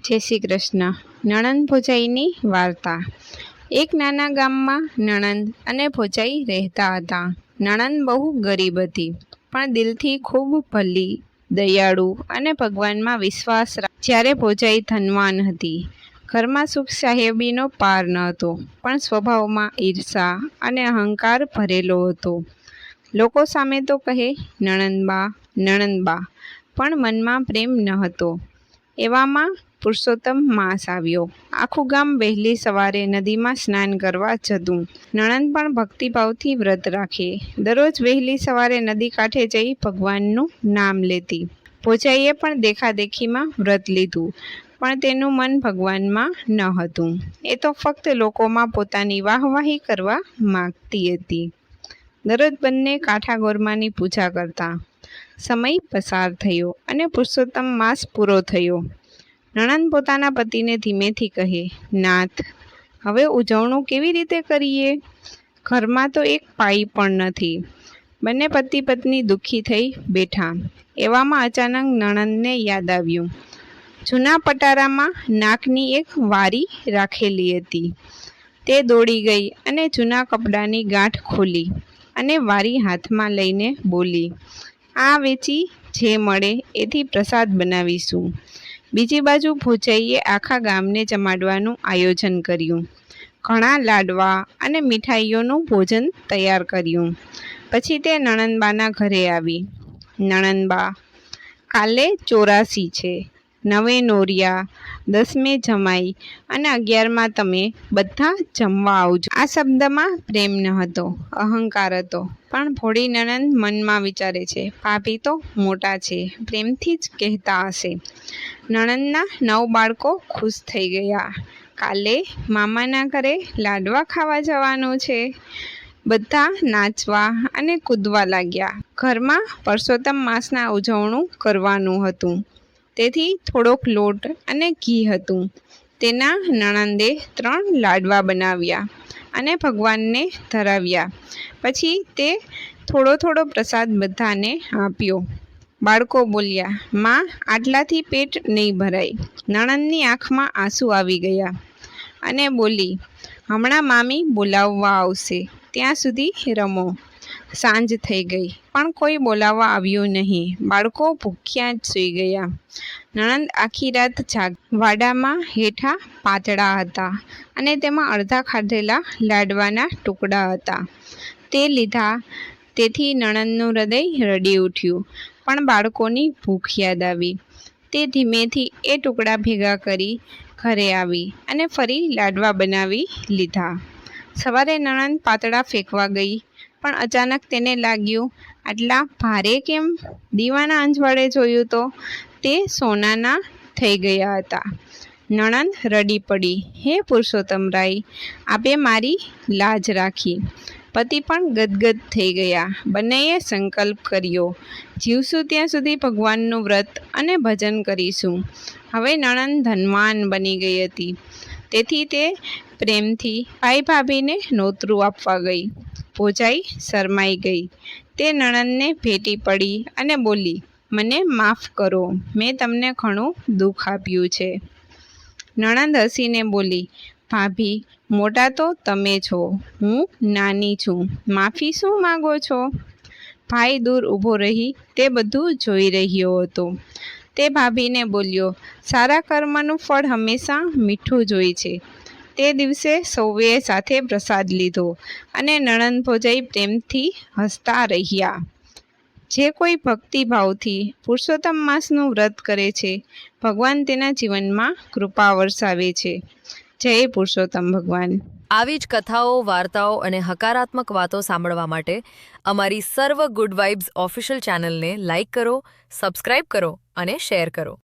જય શ્રી કૃષ્ણ. નણંદ ભોજાઈની વાર્તા. એક નાના ગામમાં નણંદ અને ભોજાઈ રહેતા હતા. નણંદ બહુ ગરીબ હતી, પણ દિલથી ખૂબ ભલી, દયાળુ અને ભગવાનમાં વિશ્વાસ જ્યારે ભોજાઈ ધનવાન હતી. ઘરમાં સુખ સાહેબીનો પાર ન હતો, પણ સ્વભાવમાં ઈર્ષા અને અહંકાર ભરેલો હતો. લોકો સામે તો કહે નણંદબા નણંદબા, પણ મનમાં પ્રેમ ન હતો. એવામાં પુરુષોત્તમ માસ આવ્યો. આખું ગામ વહેલી સવારે નદીમાં સ્નાન કરવા જતું. નણંદ પણ ભક્તિભાવથી વ્રત રાખે. દરરોજ વહેલી સવારે નદી કાંઠે જઈ ભગવાનનું નામ લેતી. ભોજાઈએ પણ દેખાદેખીમાં વ્રત લીધું, પણ તેનું મન ભગવાનમાં ન હતું. એ તો ફક્ત લોકોમાં પોતાની વાહવાહી કરવા માગતી હતી. દરરોજ બંને કાંઠાગોરમાની પૂજા કરતા. સમય પસાર થયો અને પુરુષોત્તમ માસ પૂરો થયો. નણંદ પોતાના પતિને ધીમેથી કહે, નાથ, હવે ઉજવણું કેવી રીતે કરીએ? ઘરમાં તો એક પાઈ પણ નથી. બંને પતિ પત્ની દુઃખી થઈ બેઠા. એવામાં અચાનક નણંદને યાદ આવ્યું. જૂના પટારામાં નાકની એક વારી રાખેલી હતી. તે દોડી ગઈ અને જૂના કપડાની ગાંઠ ખોલી અને વારી હાથમાં લઈને બોલી, આ વેચી જે મળે એથી પ્રસાદ બનાવીશું. બીજી બાજુ ભોજાઈએ આખા ગામને જમાડવાનું આયોજન કર્યું. ઘણા લાડવા અને મીઠાઈઓનું ભોજન તૈયાર કર્યું. પછી તે નણંદબાના ઘરે આવી. નણંદબા, કાલે 84 છે, 9 નોરિયા, 10મે જમાઈ અને 11માં તમે બધા જમવા આવજો. આ શબ્દમાં પ્રેમ ન હતો, અહંકાર હતો. પણ ભોળી નણંદ મનમાં વિચારે છે, ભાભી તો મોટા છે, પ્રેમથી જ કહેતા હશે. નણંદના 9 બાળકો ખુશ થઈ ગયા. કાલે મામાના ઘરે લાડવા ખાવા જવાનું છે. બધા નાચવા અને કૂદવા લાગ્યા. ઘરમાં પુરુષોત્તમ માસના ઉજવણું કરવાનું હતું, તેથી થોડોક લોટ અને ઘી હતું. તેના નણંદે 3 લાડવા બનાવ્યા અને ભગવાનને ધરાવ્યા. પછી તે થોડો પ્રસાદ બધાને આપ્યો. બાળકો બોલ્યા, માં, આટલાથી પેટ નહીં ભરાય. નણંદની આંખમાં આંસુ આવી ગયા અને બોલી, હમણાં મામી બોલાવવા આવશે, ત્યાં સુધી રમો. સાંજ થઈ ગઈ, પણ કોઈ બોલાવવા આવ્યું નહીં. બાળકો ભૂખ્યા જ સૂઈ ગયા. નણંદ આખી રાત વાડામાં હેઠા પાતળા હતા અને તેમાં અડધા ખાધેલા લાડવાના ટુકડા હતા. તે લીધા. તેથી નણંદનું હૃદય રડી ઉઠ્યું, પણ બાળકોની ભૂખ યાદ આવી. તે ધીમેથી એ ટુકડા ભેગા કરી ઘરે આવી અને ફરી લાડવા બનાવી લીધા. સવારે નણંદ પાતળા ફેંકવા ગઈ, પણ અચાનક તેને લાગ્યું, આટલા ભારે કેમ? દીવાના અંજવાળે જોયું તો તે સોનાના થઈ ગયા હતા. નણંદ રડી પડી, હે પુરુષોત્તમરાય, આપે મારી લાજ રાખી. પતિ પણ ગદગદ થઈ ગયા. બંનેએ સંકલ્પ કર્યો, જીવશું ત્યાં સુધી ભગવાનનું વ્રત અને ભજન કરીશું. હવે નણંદ ધનવાન બની ગઈ હતી, તેથી તે પ્રેમથી ભાઈ ભાભીને નોતરું આપવા ગઈ. ભોજાઈ શરમાઈ ગઈ. તે નણંદને ભેટી પડી અને બોલી, મને માફ કરો, મેં તમને ઘણું દુઃખ આપ્યું છે. નણંદ હસીને બોલી, ભાભી, મોટા તો તમે છો, હું નાની છું, માફી શું માગો છો? ભાઈ દૂર ઊભો રહી તે બધું જોઈ રહ્યો હતો. તે ભાભીને બોલ્યો, સારા કર્મનું ફળ હંમેશા મીઠું જ હોય છે. તે દિવસે સૌએ સાથે પ્રસાદ લીધો અને નણંદ ભોજાઈ પ્રેમથી હસતા રહ્યા. જે કોઈ ભક્તિભાવથી પુરુષોત્તમ માસનું વ્રત કરે છે, ભગવાન તેના જીવનમાં કૃપા વરસાવે છે. જય પુરુષોત્તમ ભગવાન. આવી જ કથાઓ, વાર્તાઓ અને હકારાત્મક વાતો સાંભળવા માટે અમારી સર્વ ગુડ વાઇબ્સ ઓફિશિયલ ચેનલને લાઇક કરો, સબસ્ક્રાઇબ કરો અને શેર કરો.